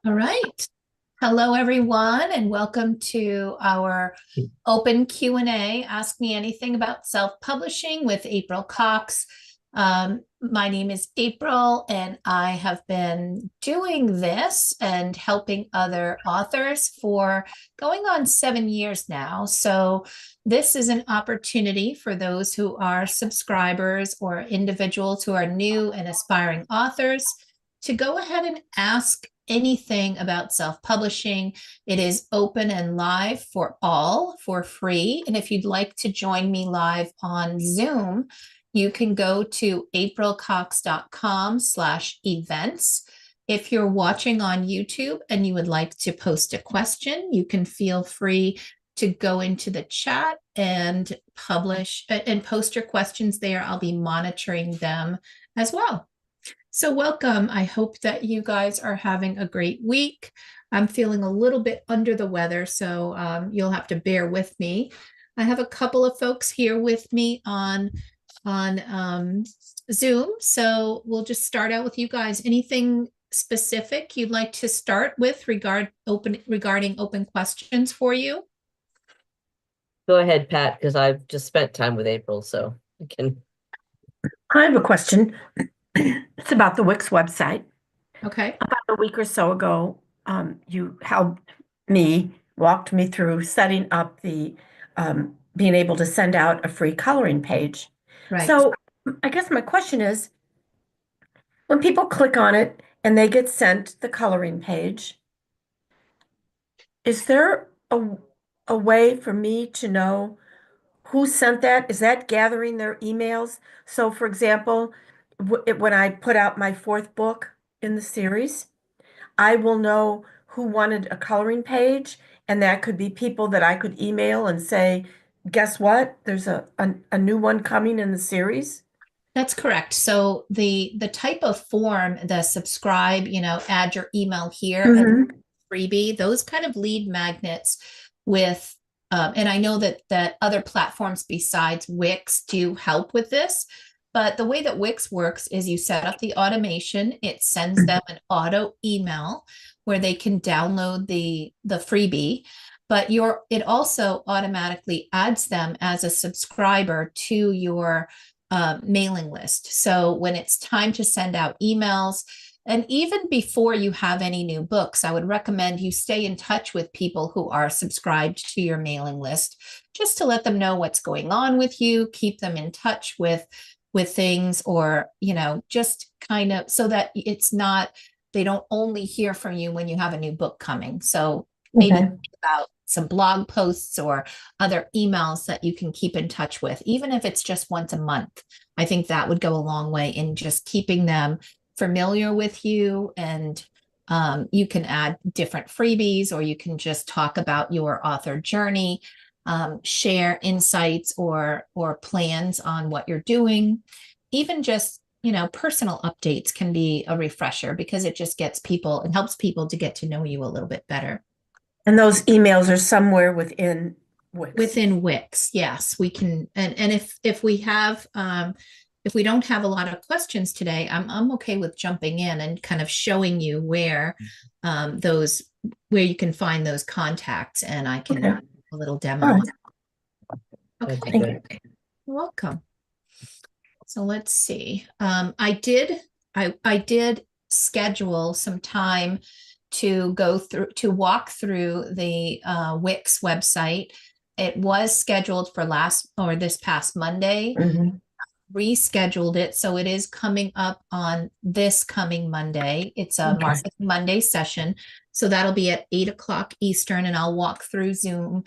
All right. Hello, everyone, and welcome to our open Q&A. Ask me anything about self-publishing with April Cox. My name is April, and I have been doing this and helping other authors for going on 7 years now. So this is an opportunity for those who are subscribers or individuals who are new and aspiring authors to go ahead and ask anything about self-publishing. It is open and live for all for free. And if you'd like to join me live on Zoom, you can go to aprilcox.com/events. If you're watching on YouTube and you would like to post a question, you can feel free to go into the chat and publish and post your questions there. I'll be monitoring them as well. So welcome. I hope that you guys are having a great week. I'm feeling a little bit under the weather, so you'll have to bear with me. I have a couple of folks here with me on Zoom, so we'll just start out with you guys. Anything specific you'd like to start with regarding open questions for you? Go ahead, Pat, because I've just spent time with April, so I can. I have a question. It's about the Wix website. Okay. About a week or so ago, you walked me through setting up the being able to send out a free coloring page. Right. So I guess my question is, when people click on it and they get sent the coloring page, is there a way for me to know who sent that? Is that gathering their emails? So, for example, when I put out my fourth book in the series, I will know who wanted a coloring page, and that could be people that I could email and say, guess what? There's a new one coming in the series. That's correct. So the type of form, the subscribe, add your email here and freebie, those kind of lead magnets with, and I know that other platforms besides Wix do help with this. But the way that Wix works is you set up the automation, it sends them an auto email where they can download the freebie, but it also automatically adds them as a subscriber to your mailing list. So when it's time to send out emails, and even before you have any new books, I would recommend you stay in touch with people who are subscribed to your mailing list, just to let them know what's going on with you, keep them in touch with things, or, just kind of so that they don't only hear from you when you have a new book coming. So maybe think about some blog posts or other emails that you can keep in touch with, even if it's just once a month. I think that would go a long way in just keeping them familiar with you. And you can add different freebies, or you can just talk about your author journey, share insights or plans on what you're doing. Even just, personal updates can be a refresher, because it just helps people to get to know you a little bit better. And those emails are somewhere within Wix. Within Wix, yes, we can. And if we have if we don't have a lot of questions today, I'm okay with jumping in and kind of showing you where you can find those contacts, and I can do a little demo. All right. Okay. Thank you. You're welcome. So let's see. I did schedule some time to walk through the Wix website. It was scheduled for this past Monday. Rescheduled it, so it is coming up on this coming Monday. It's a Market Monday session, so that'll be at 8 o'clock Eastern, and I'll walk through Zoom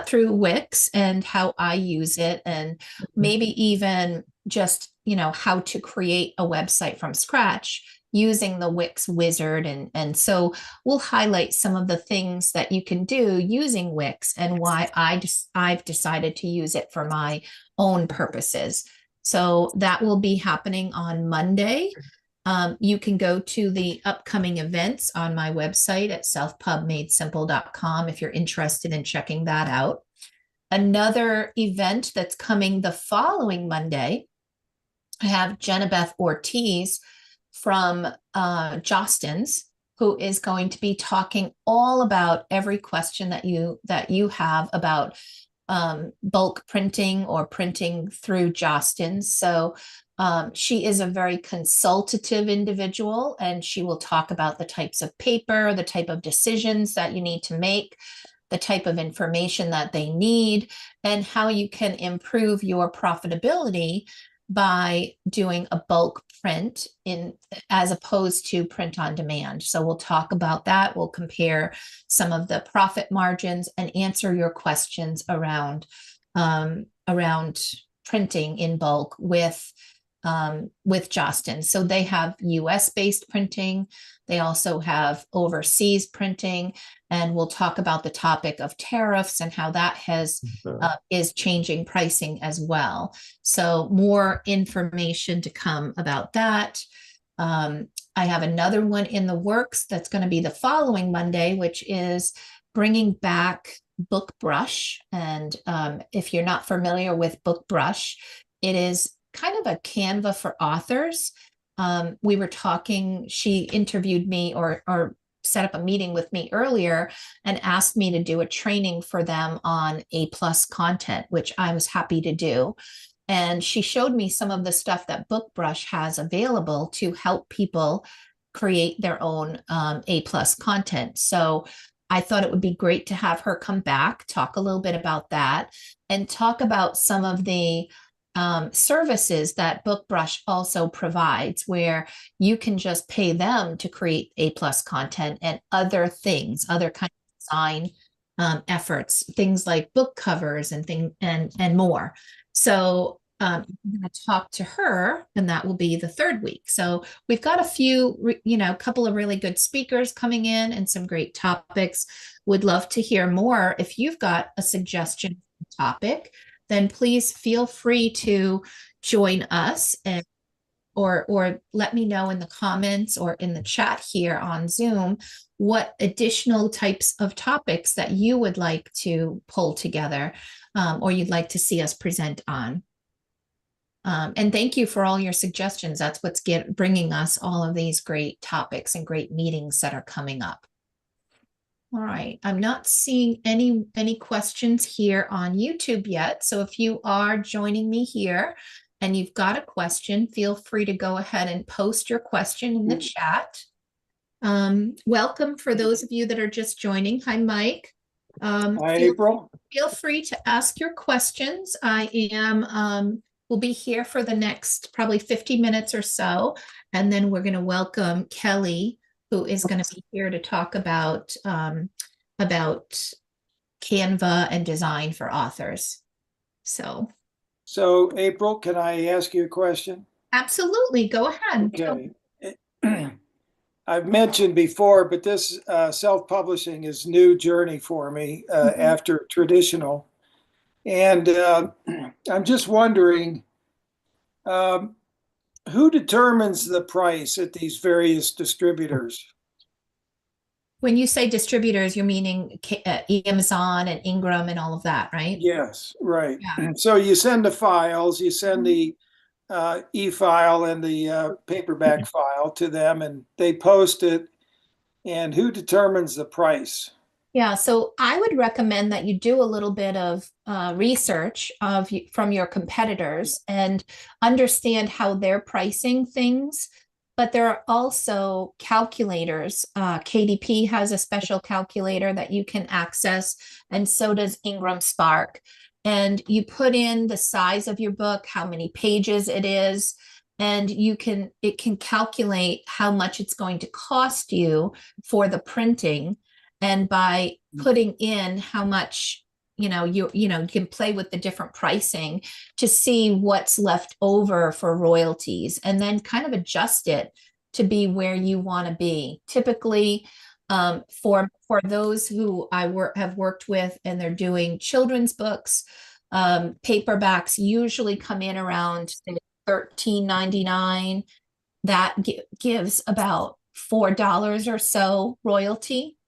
through Wix and how I use it, and maybe even just how to create a website from scratch using the Wix wizard. And so we'll highlight some of the things that you can do using Wix and why I've decided to use it for my own purposes. So that will be happening on Monday. You can go to the upcoming events on my website at selfpubmadesimple.com if you're interested in checking that out. Another event that's coming the following Monday, I have Jenna Beth Ortiz from Jostens who is going to be talking all about every question that you have about bulk printing or printing through Jostens. So she is a very consultative individual, and she will talk about the types of paper, the type of decisions that you need to make, the type of information that they need, and how you can improve your profitability by doing a bulk print as opposed to print on demand. So we'll talk about that. We'll compare some of the profit margins and answer your questions around printing in bulk with Jostens. So they have US based printing. They also have overseas printing, and we'll talk about the topic of tariffs and how that is changing pricing as well. So more information to come about that. I have another one in the works that's going to be the following Monday, which is bringing back BookBrush. And if you're not familiar with BookBrush, it is kind of a Canva for authors. We were talking, she interviewed me or set up a meeting with me earlier and asked me to do a training for them on A+ content, which I was happy to do. And she showed me some of the stuff that BookBrush has available to help people create their own A+ content. So I thought it would be great to have her come back, talk a little bit about that, and talk about some of the services that BookBrush also provides, where you can just pay them to create A+ content and other things, other kind of design efforts, things like book covers and more. So I'm going to talk to her, and that will be the third week. So we've got a couple of really good speakers coming in and some great topics. Would love to hear more. If you've got a suggestion topic, then please feel free to join us or let me know in the comments or in the chat here on Zoom what additional types of topics that you would like to pull together or you'd like to see us present on. And thank you for all your suggestions. That's what's bringing us all of these great topics and great meetings that are coming up. All right, I'm not seeing any questions here on YouTube yet. So if you are joining me here and you've got a question, feel free to go ahead and post your question in the chat. Welcome for those of you that are just joining. Hi, Mike. Hi, April. Feel free to ask your questions. We'll be here for the next probably 50 minutes or so, and then we're going to welcome Kelly, who is going to be here to talk about Canva and design for authors. So April, can I ask you a question? Absolutely, go ahead. Okay. I've mentioned before, but this self-publishing is new journey for me after traditional. And I'm just wondering, who determines the price at these various distributors? When you say distributors, you're meaning Amazon and Ingram and all of that, right? Yes, right. Yeah. So you send the files, you send the e-file and the paperback file to them, and they post it. And who determines the price? Yeah, so I would recommend that you do a little bit of research from your competitors and understand how they're pricing things. But there are also calculators. KDP has a special calculator that you can access, and so does Ingram Spark. And you put in the size of your book, how many pages it is, and it can calculate how much it's going to cost you for the printing. And by putting in how much, you can play with the different pricing to see what's left over for royalties, and then kind of adjust it to be where you want to be. Typically, for those who have worked with and they're doing children's books, paperbacks usually come in around $13.99. That gives about $4 or so royalty.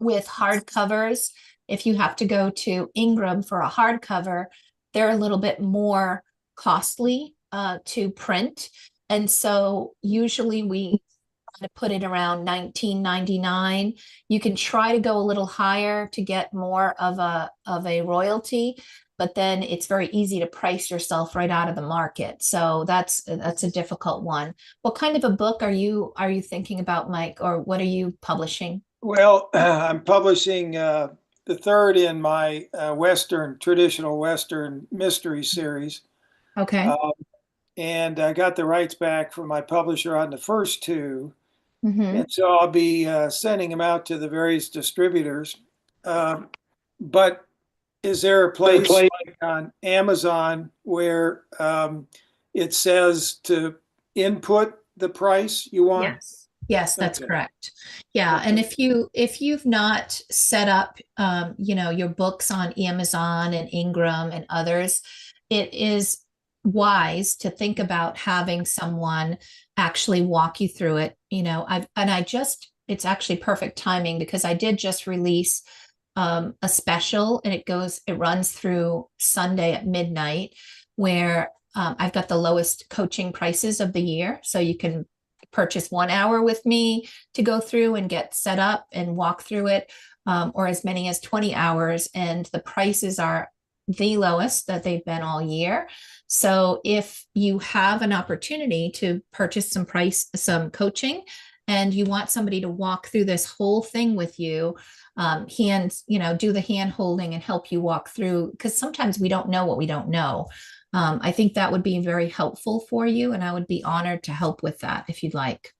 With hardcovers, if you have to go to Ingram for a hardcover, they're a little bit more costly to print. And so usually we to put it around $19.99. You can try to go a little higher to get more of a royalty, but then it's very easy to price yourself right out of the market. So that's a difficult one. What kind of a book are you thinking about, Mike, or what are you publishing? Well, I'm publishing the third in my traditional Western mystery series. Okay. And I got the rights back from my publisher on the first two. Mm-hmm. And so I'll be sending them out to the various distributors. But is there a place like on Amazon where it says to input the price you want? Yes. Yes, that's Okay. correct. Yeah, Okay. and if you've not set up your books on Amazon and Ingram and others, it is wise to think about having someone actually walk you through it. It's actually perfect timing because I did just release a special, and it runs through Sunday at midnight, where I've got the lowest coaching prices of the year. So you can purchase 1 hour with me to go through and get set up and walk through it, or as many as 20 hours. And the prices are the lowest that they've been all year. So if you have an opportunity to purchase some coaching, and you want somebody to walk through this whole thing with you, do the hand holding and help you walk through, because sometimes we don't know what we don't know. I think that would be very helpful for you, and I would be honored to help with that if you'd like.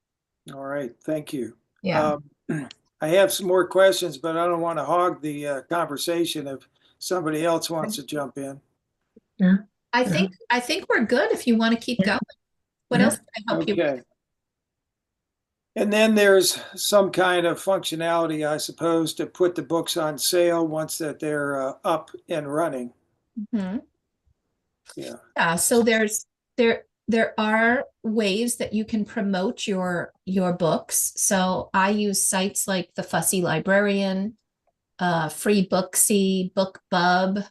All right. Thank you. Yeah. I have some more questions, but I don't want to hog the conversation if somebody else wants to jump in. Yeah. I think we're good if you want to keep going. What else can I help you with? Okay. And then there's some kind of functionality, I suppose, to put the books on sale once that they're up and running. Mhm. Yeah. Yeah, so there are ways that you can promote your books. So I use sites like the Fussy Librarian, Free Booksy, BookBub,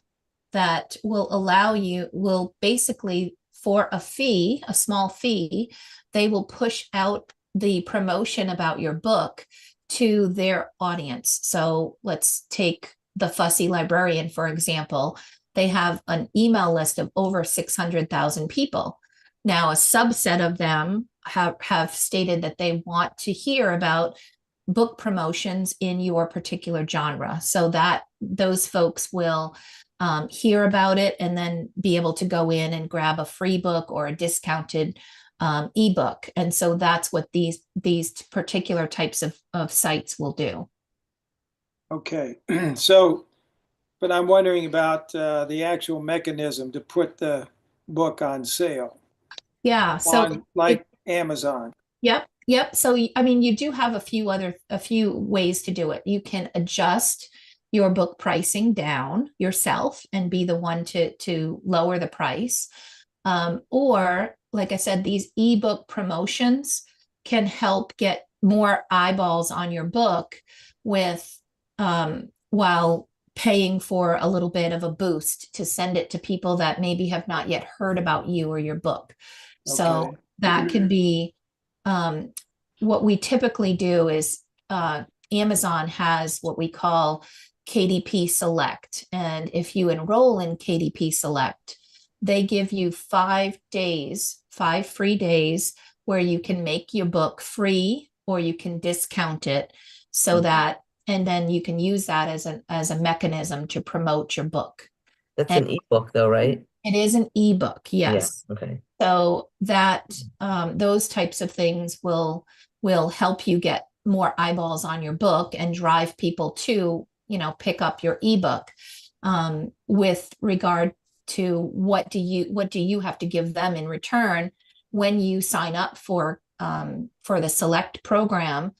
that will basically, for a small fee, they will push out the promotion about your book to their audience. So let's take the Fussy Librarian, for example. They have an email list of over 600,000 people. Now, a subset of them have stated that they want to hear about book promotions in your particular genre, so that those folks will hear about it and then be able to go in and grab a free book or a discounted ebook. And so that's what these particular types of sites will do. Okay. So, but I'm wondering about the actual mechanism to put the book on sale. Yeah. So like Amazon. Yep. So, I mean, you do have a few ways to do it. You can adjust your book pricing down yourself and be the one to lower the price. Or, like I said, these ebook promotions can help get more eyeballs on your book while paying for a little bit of a boost to send it to people that maybe have not yet heard about you or your book. So Okay. that can be what we typically do is Amazon has what we call KDP Select. And if you enroll in KDP Select, they give you 5 free days where you can make your book free or you can discount it so that, and then you can use that as a mechanism to promote your book. That's an ebook though, right? It is an ebook, yes. Yeah, okay. So that those types of things will help you get more eyeballs on your book and drive people to, pick up your ebook. With regard to what do you have to give them in return when you sign up for the Select program,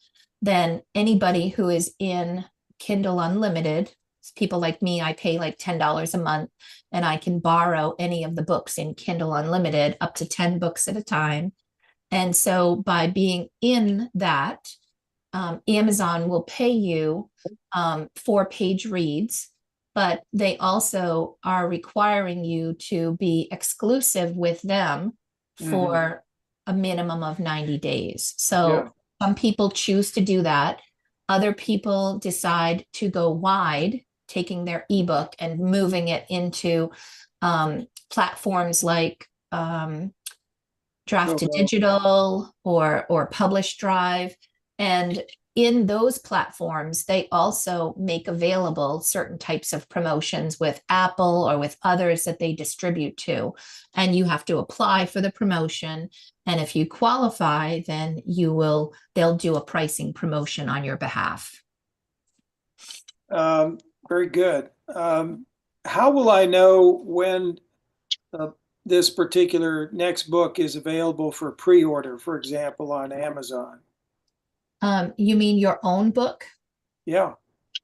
then anybody who is in Kindle Unlimited, people like me, I pay like $10 a month and I can borrow any of the books in Kindle Unlimited, up to 10 books at a time. And so by being in that, Amazon will pay you 4-page reads, but they also are requiring you to be exclusive with them for a minimum of 90 days. So Some people choose to do that. Other people decide to go wide, taking their ebook and moving it into platforms like Draft to Kobo. Digital or Publish Drive. And in those platforms, they also make available certain types of promotions with Apple or with others that they distribute to. And you have to apply for the promotion. And if you qualify, then they'll do a pricing promotion on your behalf. Very good. How will I know when this particular next book is available for pre-order, for example, on Amazon? You mean your own book? Yeah.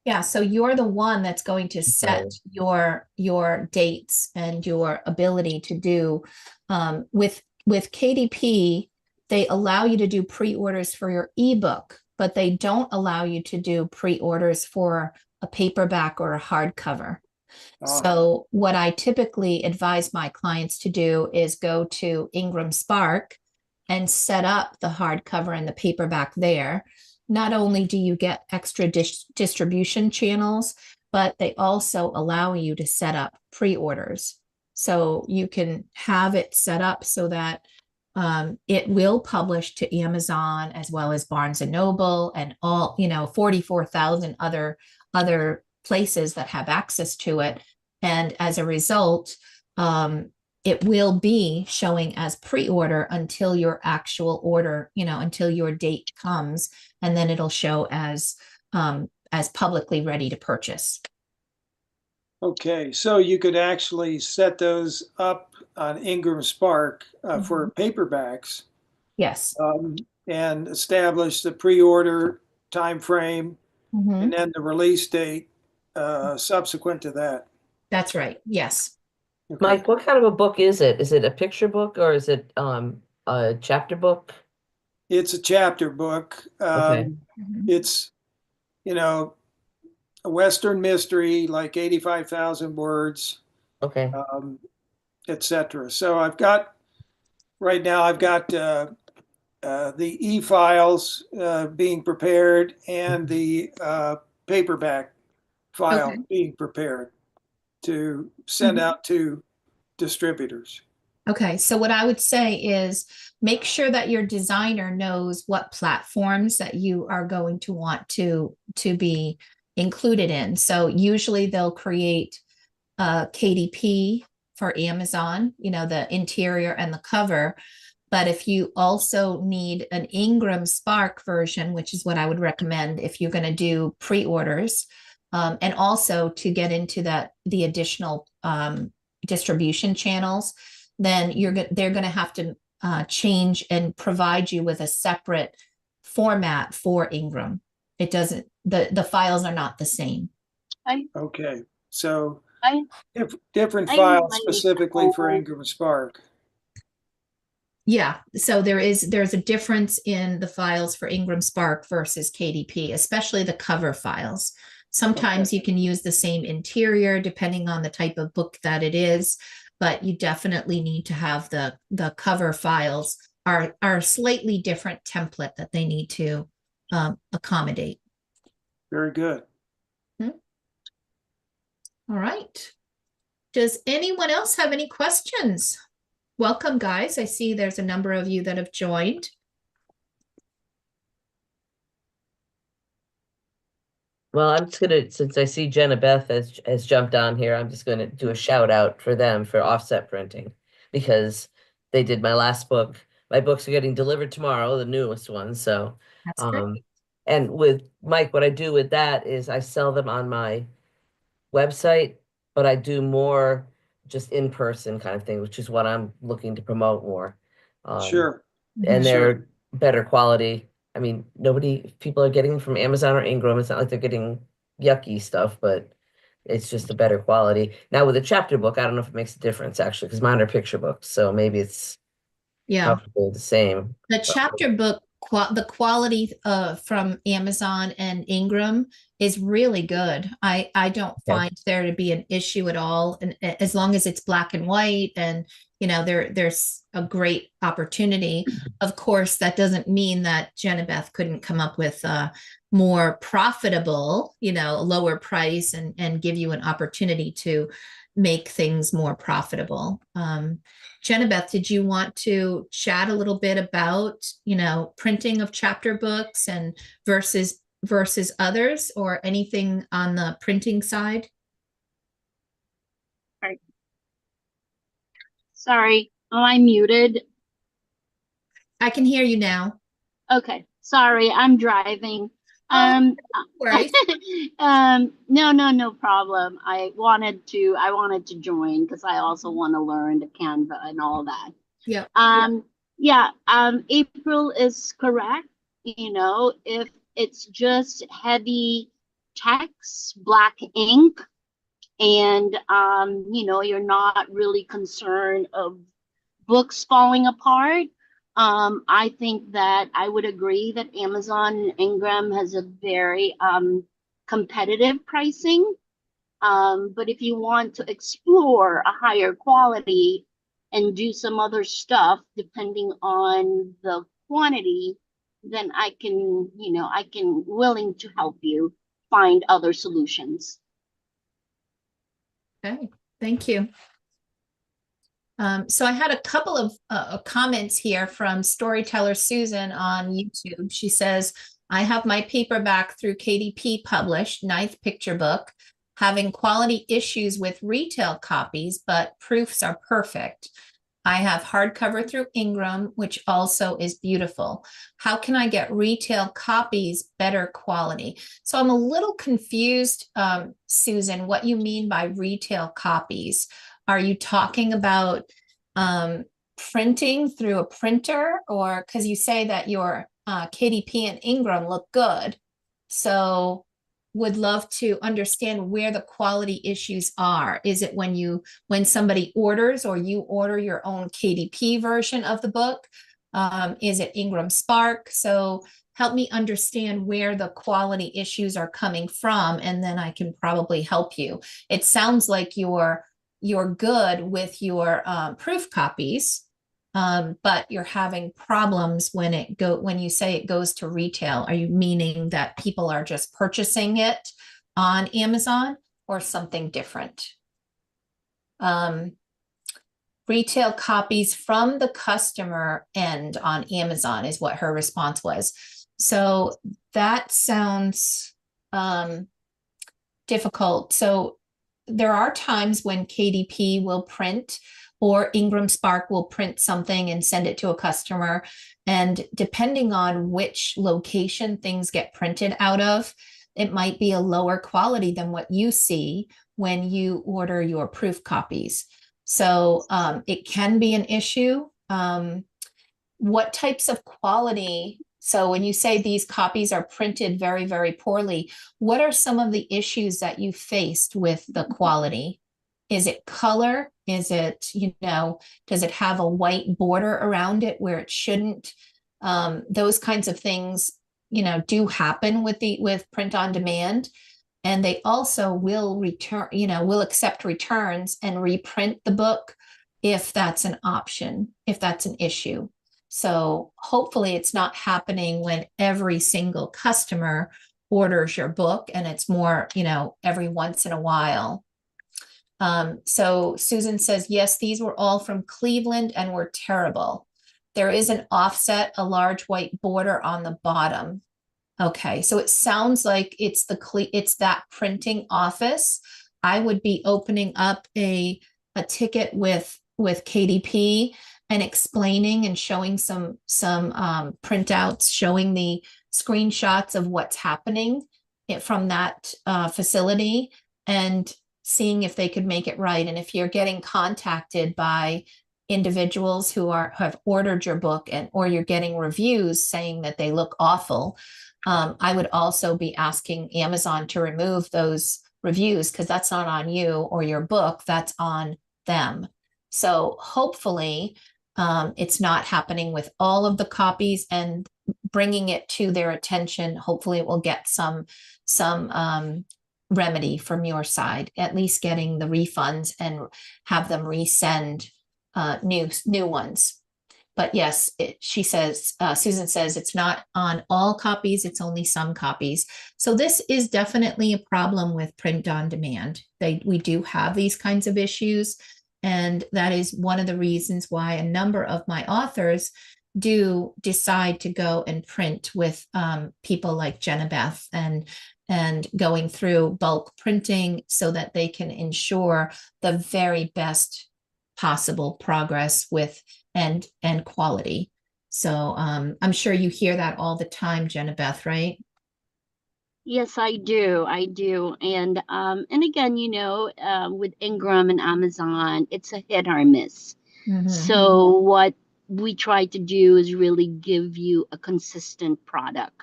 Yeah, so you're the one that's going to set your dates and your ability to do with KDP, they allow you to do pre-orders for your ebook, but they don't allow you to do pre-orders for a paperback or a hardcover. So what I typically advise my clients to do is go to Ingram Spark and set up the hardcover and the paperback there. Not only do you get extra distribution channels, but they also allow you to set up pre-orders. So you can have it set up so that it will publish to Amazon as well as Barnes and Noble and all, 44,000 other places that have access to it. And as a result, it will be showing as pre-order until your actual order, until your date comes, and then it'll show as publicly ready to purchase. Okay, so you could actually set those up on Ingram Spark for paperbacks. Yes. And establish the pre-order time frame and then the release date subsequent to that. That's right. Yes. Okay. Mike, what kind of a book is it? Is it a picture book or is it a chapter book? It's a chapter book. Okay. It's, a Western mystery, like 85,000 words, Okay. etc. So right now I've got the e-files being prepared and the paperback file being prepared to send out to distributors. Okay, so what I would say is make sure that your designer knows what platforms that you are going to want to be included in. So usually they'll create KDP for Amazon, the interior and the cover. But if you also need an Ingram Spark version, which is what I would recommend if you're going to do pre-orders, and also to get into the additional distribution channels, then they're going to have to change and provide you with a separate format for Ingram. It doesn't, the files are not the same. Okay, so different files specifically for Ingram Spark. Yeah, so there's a difference in the files for Ingram Spark versus KDP, especially the cover files. Sometimes you can use the same interior depending on the type of book that it is, but you definitely need to have the cover files are a slightly different template that they need to accommodate. Very good. All right. Does anyone else have any questions? Welcome, guys. I see there's a number of you that have joined. Well, I'm just gonna, since I see Jenna Beth has jumped on here, I'm just gonna do a shout out for them for offset printing because they did my last book. My books are getting delivered tomorrow, the newest one. So, That's great. and with Mike, what I do with that is I sell them on my website, but I do more just in person kind of thing, which is what I'm looking to promote more. Sure. And Sure. they're better quality. I mean, people are getting them from Amazon or Ingram. It's not like they're getting yucky stuff, but it's just a better quality. Now with a chapter book, I don't know if it makes a difference actually, because mine are picture books, so maybe it's probably the same. The chapter book, the quality from Amazon and Ingram is really good. I don't find there to be an issue at all, and as long as it's black and white and there's a great opportunity. Of course, that doesn't mean that Genevieve couldn't come up with a more profitable, lower price and give you an opportunity to make things more profitable. Genevieve, did you want to chat a little bit about, printing of chapter books and versus others, or anything on the printing side? Sorry, am I muted? I can hear you now. Okay, sorry, I'm driving. No worries. No problem. I wanted to join because I also want to learn the Canva and all that. Yeah. April is correct. If it's just heavy text, black ink, and you're not really concerned of books falling apart, I think that I would agree that Amazon Ingram has a very competitive pricing. But if you want to explore a higher quality and do some other stuff depending on the quantity, then I can willing to help you find other solutions. Okay, thank you. So I had a couple of comments here from Storyteller Susan on YouTube. She says, I have my paperback through KDP published, 9th picture book, having quality issues with retail copies, but proofs are perfect. I have hardcover through Ingram, which also is beautiful. How can I get retail copies better quality? So I'm a little confused, Susan, what you mean by retail copies. Are you talking about printing through a printer, or because you say that your KDP and Ingram look good? So would love to understand where the quality issues are. Is it when somebody orders, or you order your own KDP version of the book? Is it Ingram Spark? So help me understand where the quality issues are coming from, and then I can probably help you. It sounds like you're good with your proof copies, but you're having problems when you say it goes to retail. Are you meaning that people are just purchasing it on Amazon, or something different? Retail copies from the customer end on Amazon is what her response was. So that sounds difficult. So there are times when KDP will print, or Ingram Spark will print something and send it to a customer. And depending on which location things get printed out of, it might be a lower quality than what you see when you order your proof copies. So it can be an issue. What types of quality? So when you say these copies are printed very, very poorly, what are some of the issues that you faced with the quality? Is it color? Is it, does it have a white border around it where it shouldn't? Those kinds of things, do happen with print on demand. And they also will will accept returns and reprint the book if that's an option, if that's an issue. So hopefully it's not happening when every single customer orders your book, and it's more, every once in a while. So Susan says, yes, these were all from Cleveland and were terrible. There is an offset, a large white border on the bottom. Okay, so it sounds like it's that printing office. I would be opening up a ticket with KDP and explaining and showing some printouts, showing the screenshots of what's happening from that facility, and seeing if they could make it right. And if you're getting contacted by individuals who have ordered your book, or you're getting reviews saying that they look awful, I would also be asking Amazon to remove those reviews, because that's not on you or your book, that's on them. So hopefully it's not happening with all of the copies, and bringing it to their attention. Hopefully it will get some remedy from your side, at least getting the refunds and have them resend new ones. But yes, she says, Susan says it's not on all copies, it's only some copies. So this is definitely a problem with print on demand. We do have these kinds of issues. And that is one of the reasons why a number of my authors do decide to go and print with people like Jenna and going through bulk printing so that they can ensure the very best possible progress with and quality. So I'm sure you hear that all the time, Jenna Beth, right? Yes, I do. And again, with Ingram and Amazon, it's a hit or miss. So what we try to do is really give you a consistent product.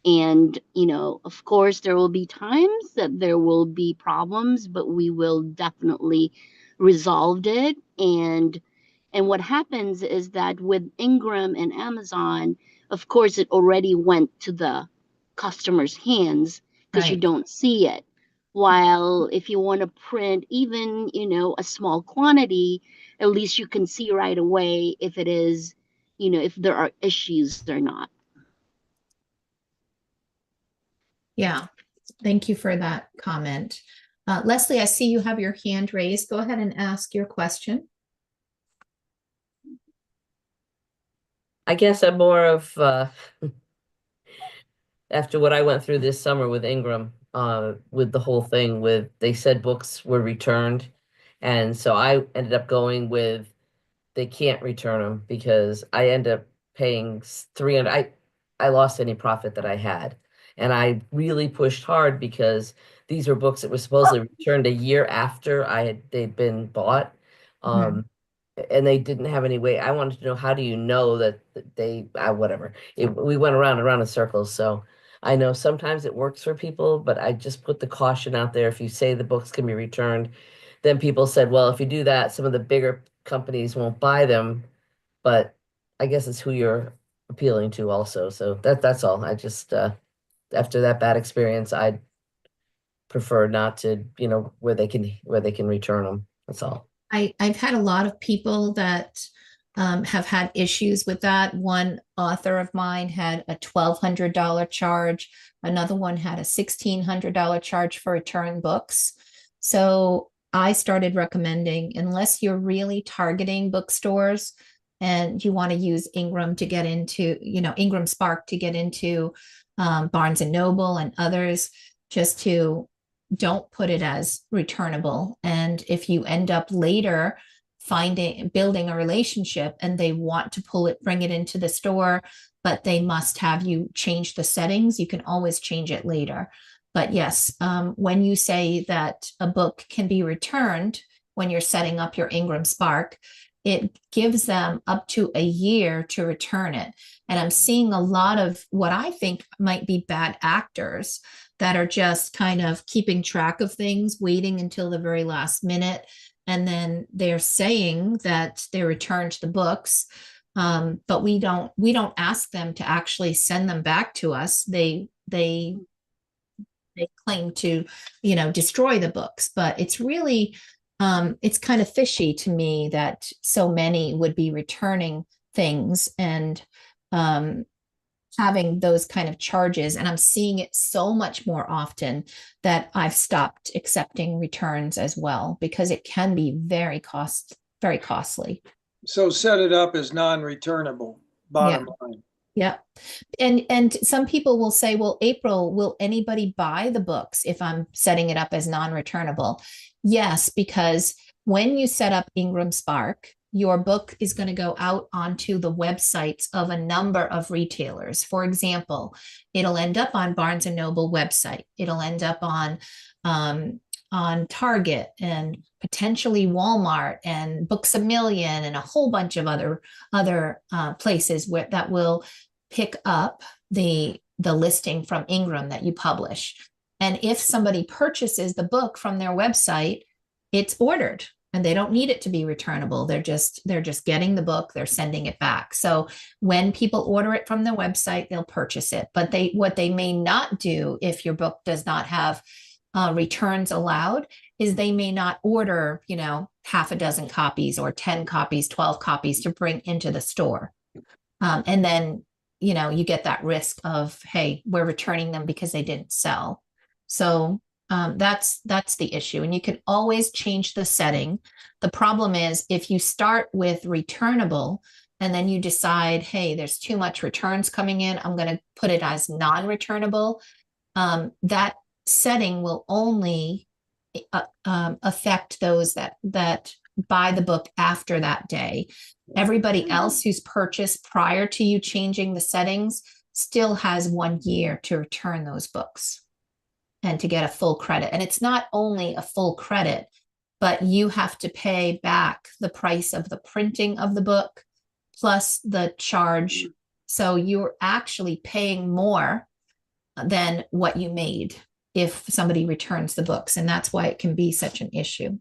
And, of course, there will be times that there will be problems, but we will definitely resolve it. And what happens is that with Ingram and Amazon, of course, it already went to the customer's hands because you don't see it. While if you want to print even, a small quantity, at least you can see right away if it is, if there are issues or not. Yeah, thank you for that comment. Leslie, I see you have your hand raised. Go ahead and ask your question. I guess I'm more of after what I went through this summer with Ingram, with the whole thing with they said books were returned, and so I ended up going with they can't return them because I end up paying 300. I lost any profit that I had, and I really pushed hard because these were books that were supposedly returned a year after they'd been bought. And they didn't have any way. I wanted to know, how do you know that they, whatever. We went around and around in circles. So I know sometimes it works for people, but I just put the caution out there. If you say the books can be returned, then people said, well, if you do that, some of the bigger companies won't buy them. But I guess it's who you're appealing to also. So that's all. I just, after that bad experience, I prefer not to, where they can return them. That's all. I've had a lot of people that have had issues with that. One author of mine had a $1,200 charge. Another one had a $1,600 charge for return books. So I started recommending, unless you're really targeting bookstores and you want to use Ingram to get into, Ingram Spark to get into Barnes and Noble and others, just to don't put it as returnable. And if you end up later building a relationship and they want to bring it into the store, but they must have you change the settings, you can always change it later. But yes, when you say that a book can be returned when you're setting up your Ingram Spark, it gives them up to a year to return it. And I'm seeing a lot of what I think might be bad actors that are just kind of keeping track of things, waiting until the very last minute. And then they're saying that they returned the books, but we don't ask them to actually send them back to us. They claim to, destroy the books, but it's really, it's kind of fishy to me that so many would be returning things and having those kind of charges. And I'm seeing it so much more often that I've stopped accepting returns as well, because it can be very costly. So set it up as non-returnable, bottom line. Yeah. And some people will say, well, April, will anybody buy the books if I'm setting it up as non-returnable? Yes, because when you set up Ingram Spark, your book is going to go out onto the websites of a number of retailers. For example, it'll end up on Barnes and Noble website. It'll end up on Target and potentially Walmart and Books A Million and a whole bunch of other places that will pick up the listing from Ingram that you publish. And if somebody purchases the book from their website, it's ordered. And they don't need it to be returnable. They're just getting the book, they're sending it back. So when people order it from their website, they'll purchase it. But what they may not do, if your book does not have returns allowed is they may not order, half a dozen copies or 10 copies, 12 copies to bring into the store. And then, you get that risk of, hey, we're returning them because they didn't sell. So that's the issue. And you can always change the setting. The problem is if you start with returnable and then you decide, hey, there's too much returns coming in, I'm going to put it as non-returnable. That setting will only affect those that buy the book after that day. Everybody else who's purchased prior to you changing the settings still has 1 year to return those books and to get a full credit. And it's not only a full credit, but you have to pay back the price of the printing of the book plus the charge. So you're actually paying more than what you made if somebody returns the books. And that's why it can be such an issue.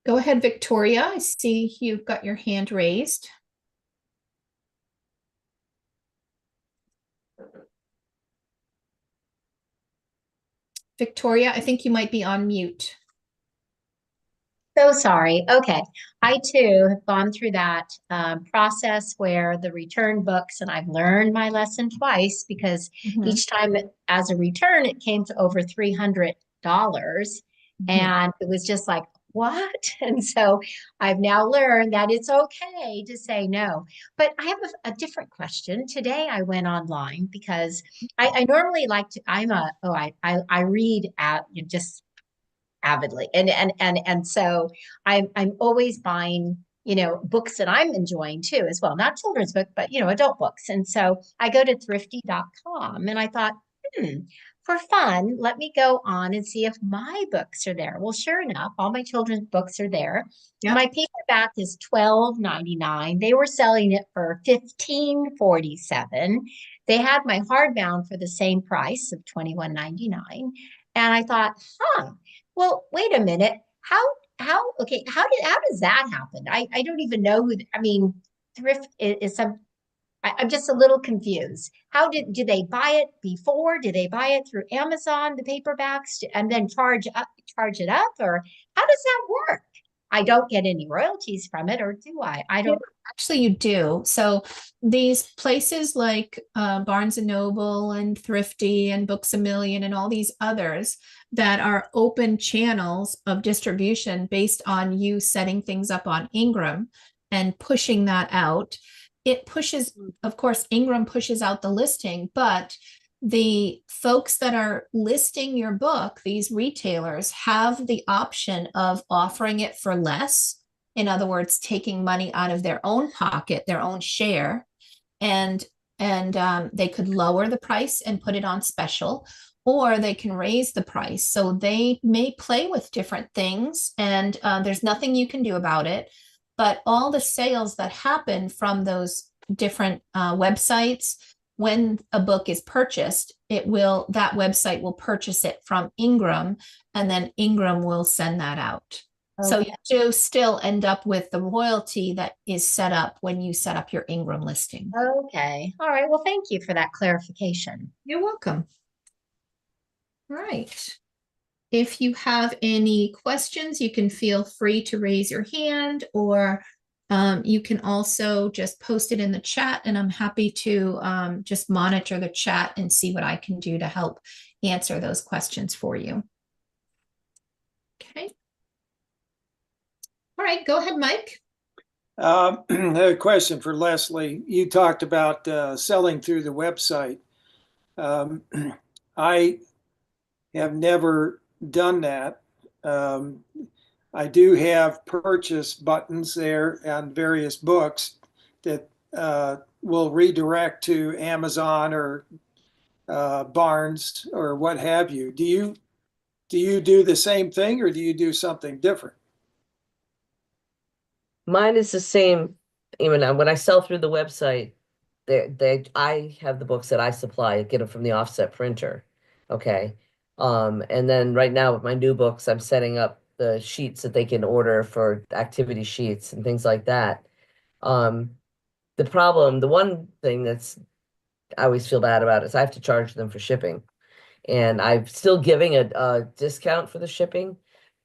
Go ahead, Victoria. I see you've got your hand raised. Victoria, I think you might be on mute. So sorry. Okay. I too have gone through that process where the return books, and I've learned my lesson twice because each time as a return, it came to over $300. And it was just like, what? And so I've now learned that it's okay to say no. But I have a different question. Today I went online because I normally like to, I read at just avidly. And so I'm always buying, books that I'm enjoying too, as well, not children's book, but, adult books. And so I go to thrifty.com and I thought, for fun, let me go on and see if my books are there. Well, sure enough, all my children's books are there. Yep. My paperback is $12.99. They were selling it for $15.47. They had my hardbound for the same price of $21.99. And I thought, well, wait a minute. How does that happen? I don't even know who, thrift is some, I'm just a little confused. How did they buy it before? Did they buy it through Amazon, the paperbacks, and then charge it up? Or how does that work? I don't get any royalties from it, or do I? I don't. Actually, you do. So these places like Barnes and Noble and Thrifty and Books A Million and all these others that are open channels of distribution based on you setting things up on Ingram and pushing that out. It pushes, of course, Ingram pushes out the listing, but the folks that are listing your book, these retailers, have the option of offering it for less. In other words, taking money out of their own pocket, their own share, and they could lower the price and put it on special, or they can raise the price. So they may play with different things, and there's nothing you can do about it. But all the sales that happen from those different websites, when a book is purchased, that website will purchase it from Ingram, and then Ingram will send that out. Okay. So you do still end up with the royalty that is set up when you set up your Ingram listing. Okay. All right. Well, thank you for that clarification. You're welcome. All right. If you have any questions, you can feel free to raise your hand, or you can also just post it in the chat, and I'm happy to just monitor the chat and see what I can do to help answer those questions for you. Okay. All right, go ahead, Mike. A question for Leslie. You talked about selling through the website. I have never done that. I do have purchase buttons there on various books that will redirect to Amazon or Barnes or what have you. Do you do the same thing, or do you do something different? Mine is the same. Even when I sell through the website, I have the books that I supply, get them from the offset printer. Okay. And then right now with my new books, I'm setting up the sheets that they can order for activity sheets and things like that. The one thing I always feel bad about is I have to charge them for shipping. and I'm still giving a discount for the shipping,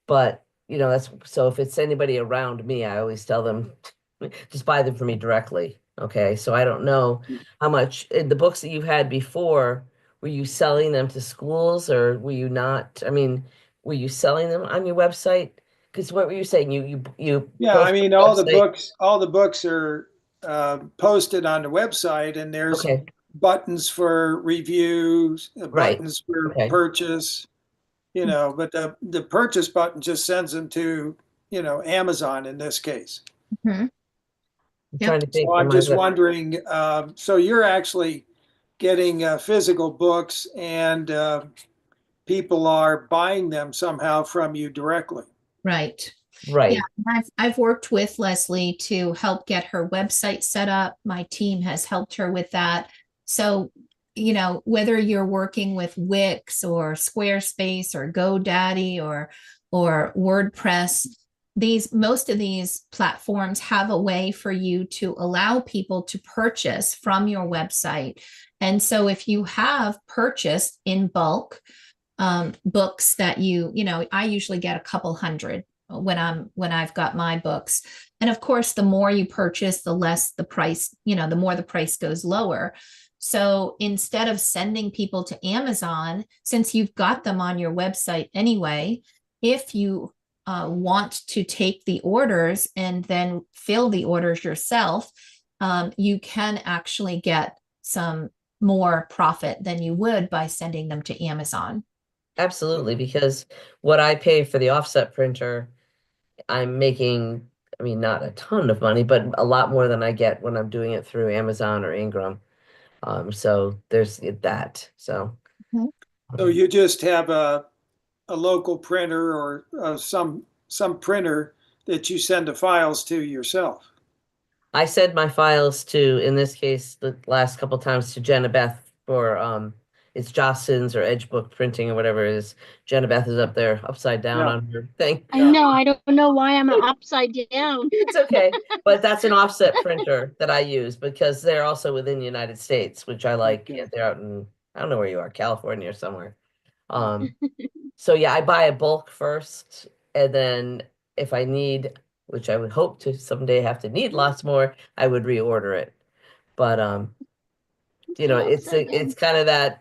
but you know, that's so if it's anybody around me, I always tell them just buy them from me directly. Okay, so I don't know how much in the books that you've had before, were you selling them to schools or were you not? I mean, were you selling them on your website? Because what were you saying? You Yeah, I post mean, on the website. all the books are posted on the website, and there's Okay, buttons for reviews, right. buttons for Okay. purchase, but the purchase button just sends them to, Amazon in this case. Mhm. I'm Yep. trying to So think. I'm Am I just the wondering, so you're actually getting physical books, and people are buying them somehow from you directly. Right. Yeah, right? I've worked with Leslie to help get her website set up. My team has helped her with that. So, whether you're working with Wix or Squarespace or GoDaddy or WordPress, most of these platforms have a way for you to allow people to purchase from your website. And so if you have purchased in bulk, books that I usually get a couple hundred when I've got my books. And of course, the more you purchase, the less the price, the more the price goes lower. So instead of sending people to Amazon, since you've got them on your website anyway, if you want to take the orders and then fill the orders yourself, you can actually get some more profit than you would by sending them to Amazon. Absolutely, because what I pay for the offset printer, I'm making, I mean, not a ton of money, but a lot more than I get when I'm doing it through Amazon or Ingram. So there's that. So Mhm. So you just have a local printer or some printer that you send the files to yourself. I send my files to, in this case, the last couple times to Jenna Beth for it's Jostens or Edgebook printing or whatever it is. Jenna Beth is up there upside down Yeah, on her thing. I yeah, know, I don't know why I'm upside down. It's okay, but that's an offset printer that I use because they're also within the United States, which I like. okay. Yeah, they're out in, I don't know where you are, California or somewhere. Um, so yeah, I buy a bulk first, and then if I need, which I would hope to someday have to need lots more, I would reorder it. But I'm so upside it's down. kind of that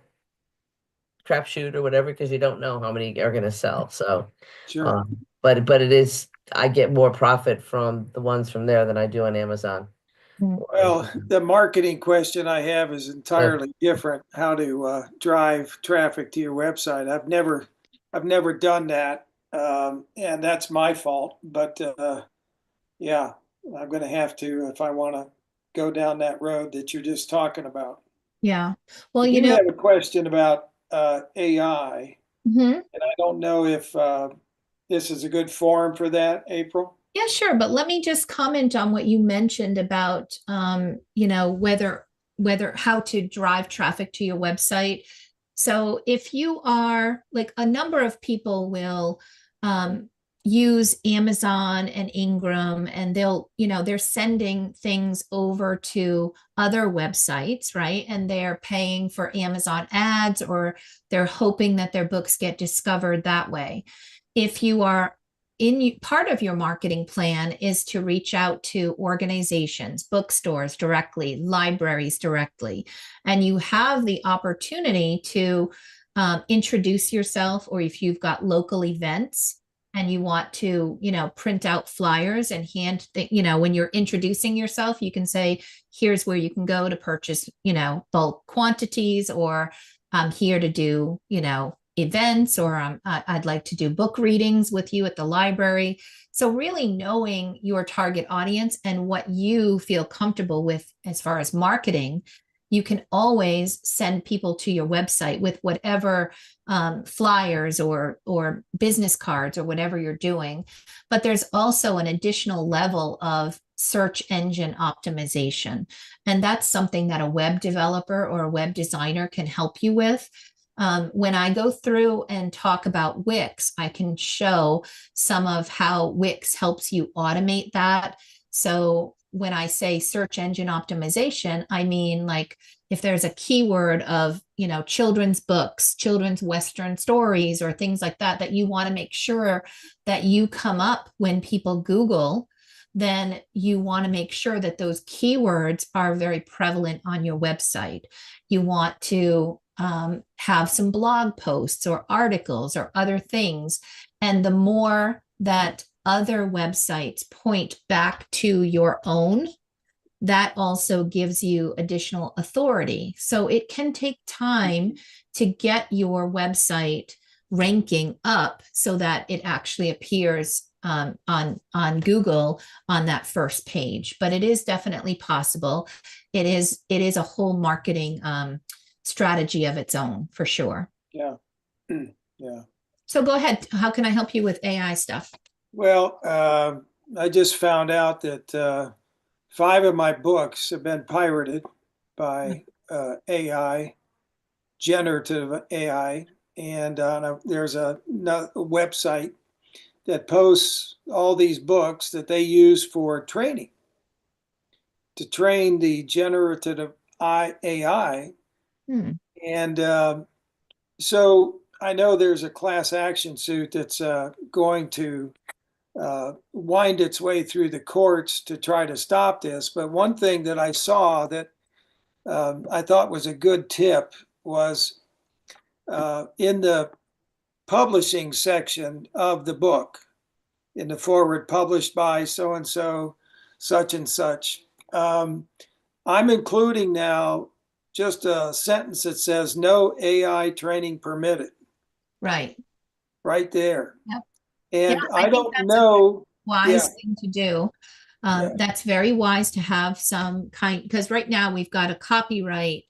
crapshoot or whatever because you don't know how many are going to sell. So, Sure. but it is I get more profit from the ones from there than I do on Amazon. Mm. Or, Well, the marketing question I have is yeah. entirely different. How to drive traffic to your website? I've never done that, and that's my fault. But yeah, I'm going to have to if I want to go down that road that you're just talking about. Yeah. Well, I do have a question about AI, mhm. and I don't know if this is a good forum for that, April. Yeah, sure. But let me just comment on what you mentioned about, whether how to drive traffic to your website. So if you are like a number of people will um, use Amazon and Ingram, and they're sending things over to other websites, right? And they're paying for Amazon ads, or they're hoping that their books get discovered that way. If you are part of your marketing plan is to reach out to organizations, bookstores directly, libraries directly, and you have the opportunity to introduce yourself, or if you've got local events and you want to, print out flyers and when you're introducing yourself, you can say, here's where you can go to purchase, bulk quantities, or I'm here to do, events, or I'd like to do book readings with you at the library. So really knowing your target audience and what you feel comfortable with as far as marketing, you can always send people to your website with whatever flyers or business cards or whatever you're doing. But there's also an additional level of search engine optimization. And that's something that a web developer or a web designer can help you with. When I go through and talk about Wix, I can show some of how Wix helps you automate that. So when I say search engine optimization, I mean like if there's a keyword of, children's books, children's Western stories, or things like that, that you want to make sure that you come up when people Google, then you want to make sure that those keywords are very prevalent on your website. You want to have some blog posts or articles or other things. And the more that other websites point back to your own, that also gives you additional authority. So it can take time to get your website ranking up so that it actually appears on Google on that first page. But it is definitely possible. It is a whole marketing strategy of its own, for sure. Yeah. Yeah. So go ahead. How can I help you with AI stuff? Well, I just found out that 5 of my books have been pirated by AI, generative AI, and there's a website that posts all these books that they use for training, to train the generative AI. And so I know there's a class action suit that's going to wind its way through the courts to try to stop this. But one thing that I saw that I thought was a good tip was in the publishing section of the book, in the foreword, published by so and so, such and such. I'm including now just a sentence that says no AI training permitted. Right. Right there. Yep. And Yeah, I don't know. Wise thing to do. That's very wise to have some kind, because right now we've got a copyright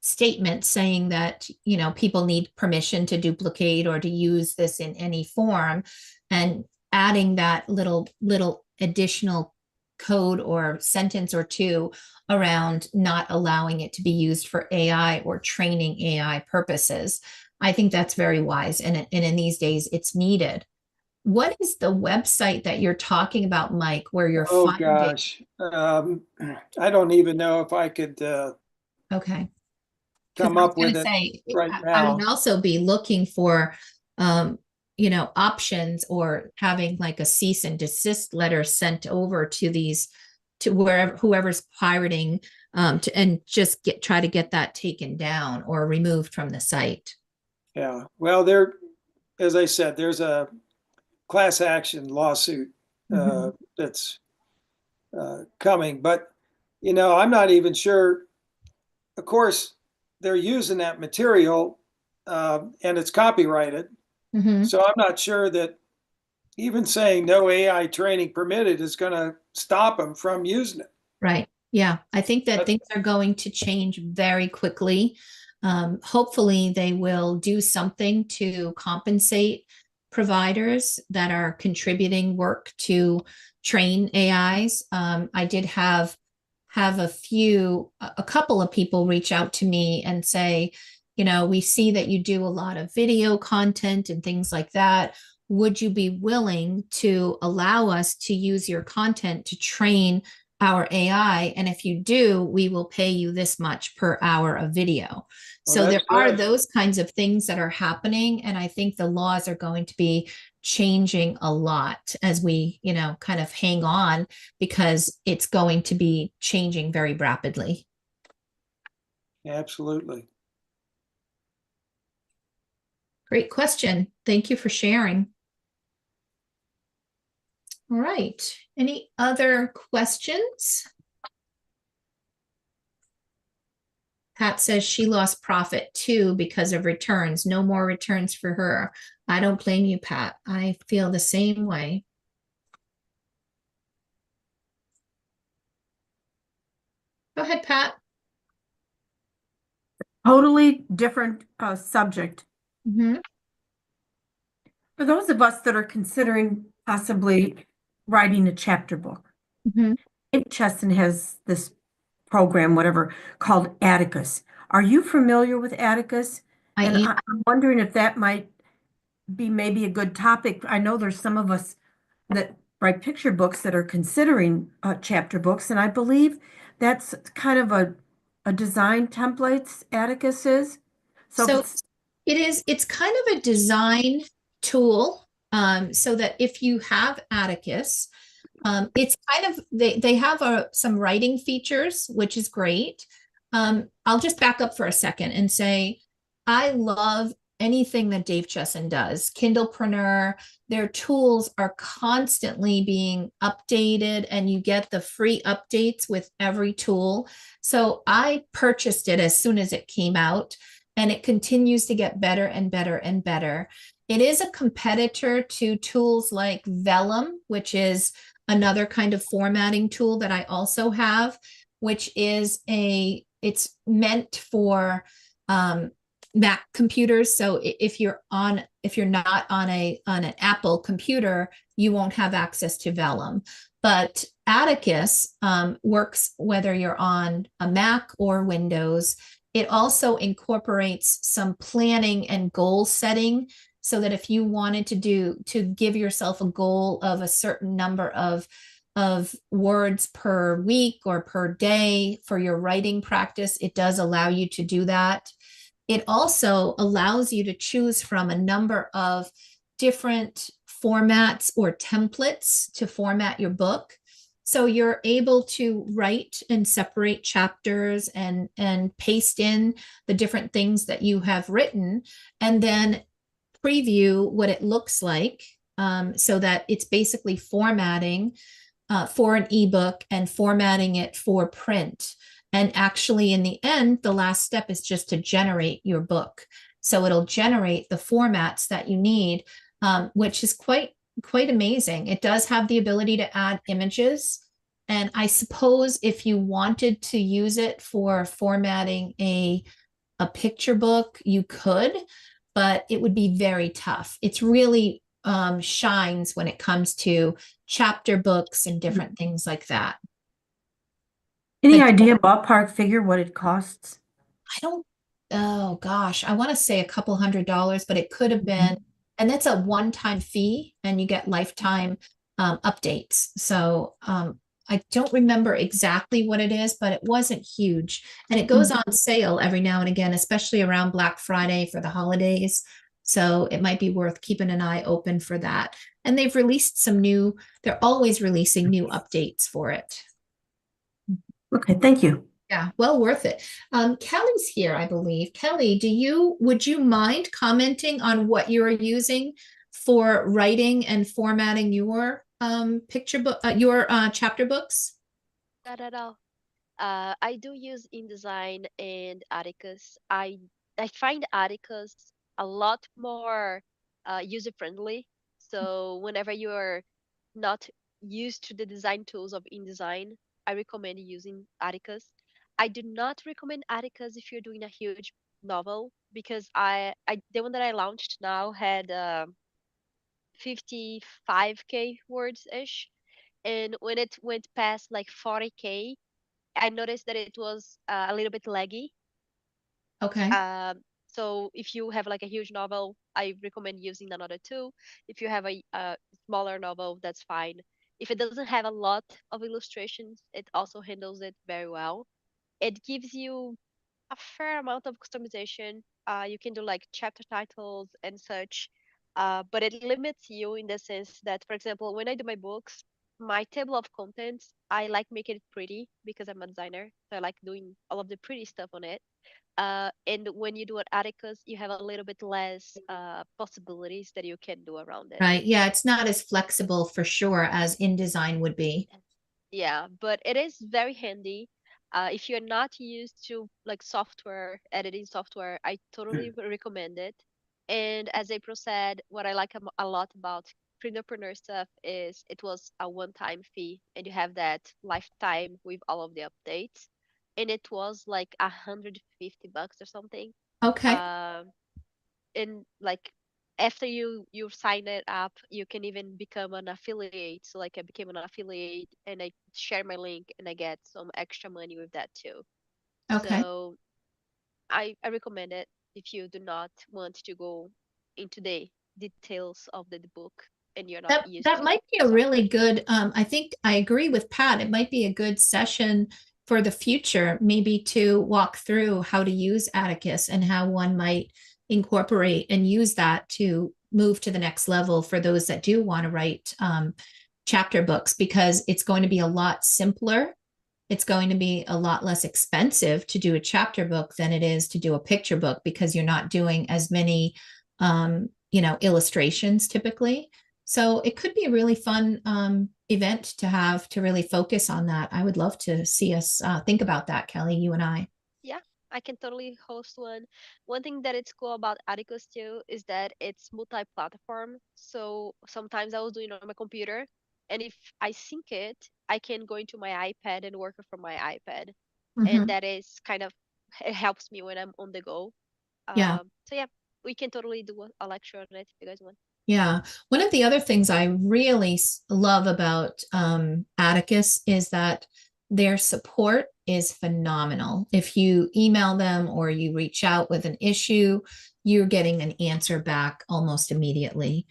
statement saying that, people need permission to duplicate or to use this in any form, and adding that little additional code or sentence or two around not allowing it to be used for AI or training AI purposes. I think that's very wise. And in these days, it's needed. What is the website that you're talking about, Mike, where you're finding? Gosh. I don't even know if I could okay. come up with it right now. I would also be looking for, options, or having like a cease and desist letter sent over to wherever, whoever's pirating, and just try to get that taken down or removed from the site. Yeah. Well, as I said, there's a class action lawsuit that's coming, but I'm not even sure. Of course, they're using that material, and it's copyrighted. So I'm not sure that even saying no AI training permitted is going to stop them from using it. Right. Yeah. I think that things are going to change very quickly. Hopefully they will do something to compensate providers that are contributing work to train AIs. I did have a couple of people reach out to me and say, we see that you do a lot of video content and things like that. Would you be willing to allow us to use your content to train our AI? And if you do, we will pay you this much per hour of video. So there are those kinds of things that are happening. And I think the laws are going to be changing a lot as we, kind of hang on, because it's going to be changing very rapidly. Absolutely. Great question. Thank you for sharing. All right. Any other questions? Pat says she lost profit too because of returns. No more returns for her. I don't blame you, Pat. I feel the same way. Go ahead, Pat. Totally different subject. Mm-hmm. For those of us that are considering possibly writing a chapter book, Chesson has this program, whatever, called Atticus. Are you familiar with Atticus? I'm wondering if that might be maybe a good topic. I know there's some of us that write picture books that are considering chapter books, and I believe that's kind of a design templates Atticus is? So It's it's kind of a design tool, so that if you have Atticus, it's kind of they have some writing features, which is great. I'll just back up for a second and say I love anything that Dave Chesson does. Kindlepreneur, their tools are constantly being updated, and you get the free updates with every tool. So I purchased it as soon as it came out, and it continues to get better and better and better. It is a competitor to tools like Vellum, which is another kind of formatting tool that I also have, which is it's meant for Mac computers. So if you're not on an Apple computer, you won't have access to Vellum. But Atticus works whether you're on a Mac or Windows. It also incorporates some planning and goal setting, so that if you wanted to give yourself a goal of a certain number of words per week or per day for your writing practice, it does allow you to do that. It also allows you to choose from a number of different formats or templates to format your book. So you're able to write and separate chapters and paste in the different things that you have written, and then preview what it looks like, so that it's basically formatting for an ebook and formatting it for print. And actually, in the end, the last step is just to generate your book. So it'll generate the formats that you need, which is quite amazing. It does have the ability to add images. And I suppose if you wanted to use it for formatting a picture book, you could, but it would be very tough. It's really shines when it comes to chapter books and different things like that. any But idea ballpark figure what it costs? I don't, oh gosh, I want to say a couple $100, but it could have been, and that's a one-time fee, and you get lifetime updates. So I don't remember exactly what it is, but it wasn't huge. And it goes on sale every now and again, especially around Black Friday for the holidays. So it might be worth keeping an eye open for that. And they've released they're always releasing new updates for it. Okay, thank you. Yeah, well worth it. Kelly's here, I believe. Kelly, would you mind commenting on what you are using for writing and formatting your picture book, your chapter books? Not at all. I do use InDesign and Atticus. I find Atticus a lot more user friendly. So whenever you're not used to the design tools of InDesign, I recommend using Atticus. I do not recommend Atticus if you're doing a huge novel, because I the one that I launched now had 55K words ish, and when it went past like 40K, I noticed that it was a little bit laggy. Okay. So if you have like a huge novel, I recommend using another tool. If you have a smaller novel, that's fine. If it doesn't have a lot of illustrations, it also handles it very well. It gives you a fair amount of customization. You can do like chapter titles and such, but it limits you in the sense that, for example, when I do my books, my table of contents, I like making it pretty because I'm a designer. So I like doing all of the pretty stuff on it. And when you do it Atticus, you have a little bit less possibilities that you can do around it. Right. Yeah, it's not as flexible for sure as InDesign would be. Yeah, but it is very handy. If you're not used to like software, editing software, I totally recommend it. And as April said, what I like a lot about Printpreneur stuff is it was a one-time fee, and you have that lifetime with all of the updates. And it was like $150 or something. Okay. And like after you sign it up, you can even become an affiliate. So like I became an affiliate, and I share my link, and I get some extra money with that too. Okay. So I recommend it if you do not want to go into the details of the book and you're not used That to might be a software. really good, I think I agree with Pat. It might be a good session for the future, maybe to walk through how to use Atticus and how one might incorporate and use that to move to the next level for those that do want to write chapter books, because it's going to be a lot simpler. It's going to be a lot less expensive to do a chapter book than it is to do a picture book, because you're not doing as many, illustrations typically. So it could be a really fun event to have to really focus on that. I would love to see us think about that, Kelly, you and I. Yeah, I can totally host one. One thing that it's cool about Atticus too is that it's multi-platform. So sometimes I was doing it on my computer, and if I sync it, I can go into my iPad and work from my iPad. And that is kind of, it helps me when I'm on the go. Yeah. So yeah, we can totally do a lecture on it if you guys want. Yeah. One of the other things I really love about Atticus is that their support is phenomenal. If you email them or you reach out with an issue, you're getting an answer back almost immediately.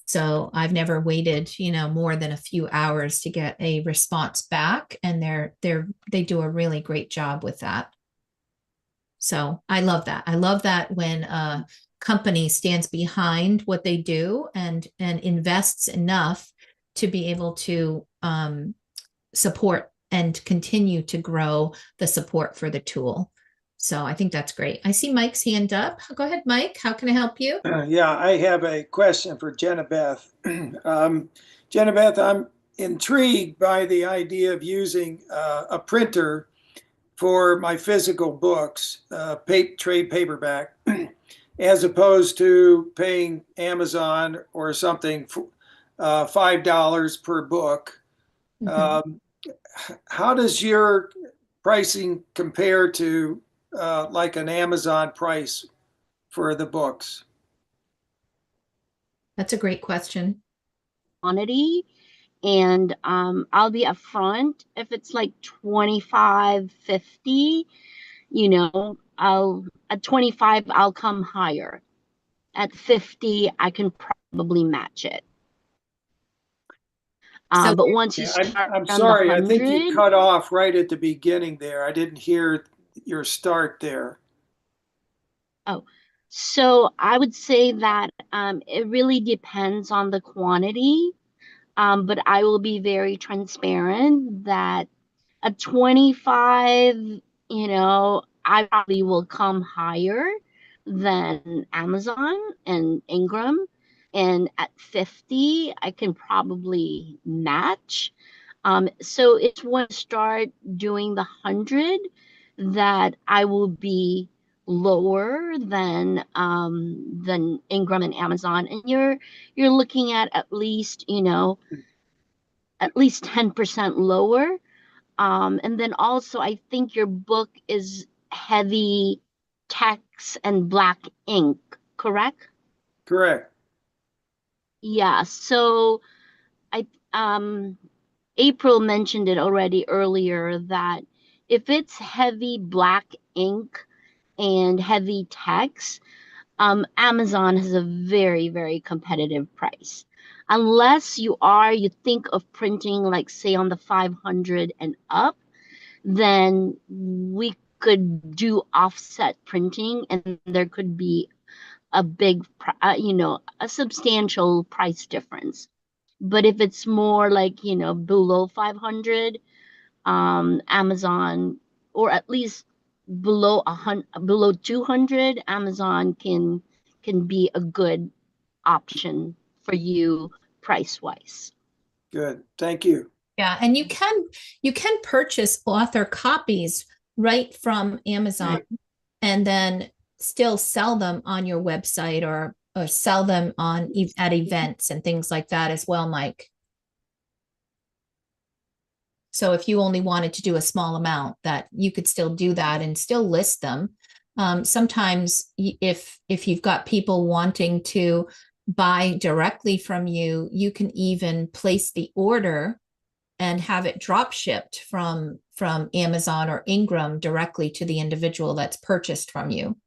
So I've never waited, more than a few hours to get a response back, and they do a really great job with that. So I love that. I love that when a company stands behind what they do and invests enough to be able to support and continue to grow the support for the tool. So I think that's great. I see Mike's hand up. Go ahead, Mike. How can I help you? Yeah, I have a question for Jenna Beth. Jenna Beth, I'm intrigued by the idea of using a printer for my physical books, trade paperback, as opposed to paying Amazon or something for $5 per book. How does your pricing compare to like an Amazon price for the books? That's a great question. Quantity, and I'll be upfront. If it's like 25, 50, at 25 I'll come higher. At 50 I can probably match it. So but once you start I'm on sorry, the I think you 100, cut off right at the beginning there. I didn't hear your start there. oh, so I would say that it really depends on the quantity. But I will be very transparent that at 25, I probably will come higher than Amazon and Ingram. And at 50, I can probably match. So it's when I start doing the 100 that I will be lower than Ingram and Amazon. And you're looking at least, at least 10% lower. And then also, I think your book is heavy text and black ink, correct? Correct. Yeah. So April mentioned it already earlier that if it's heavy black ink and heavy text, Amazon has a very, very competitive price. Unless you think of printing, like say on the 500 and up, then we could do offset printing, and there could be a big, a substantial price difference. But if it's more like, below 500, Amazon, or at least below 200, Amazon can be a good option for you price wise. Good. Thank you. Yeah, and you can purchase author copies right from Amazon and then still sell them on your website or sell them at events and things like that as well, Mike. So if you only wanted to do a small amount, that you could still do that and still list them. Sometimes if you've got people wanting to buy directly from you, you can even place the order and have it drop shipped from Amazon or Ingram directly to the individual that's purchased from you.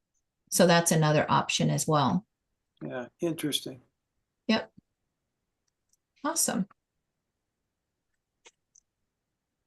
So that's another option as well. Yeah, interesting. Yep. Awesome.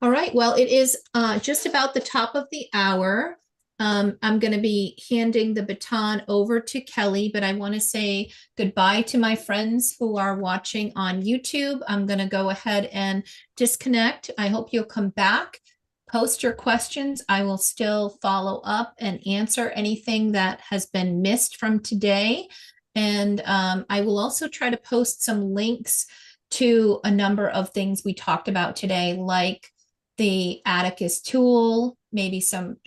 All right, well, it is just about the top of the hour. I'm going to be handing the baton over to Kelly, but I want to say goodbye to my friends who are watching on YouTube. I'm going to go ahead and disconnect. I hope you'll come back, post your questions. I will still follow up and answer anything that has been missed from today. And I will also try to post some links to a number of things we talked about today, like the Atticus tool, maybe some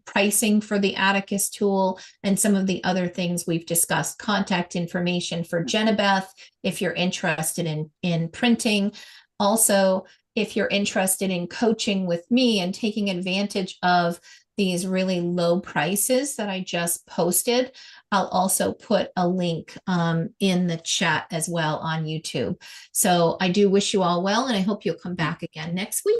pricing for the Atticus tool, and some of the other things we've discussed, contact information for Jenabeth, if you're interested in printing. Also, if you're interested in coaching with me and taking advantage of these really low prices that I just posted, I'll also put a link in the chat as well on YouTube. So I do wish you all well, and I hope you'll come back again next week.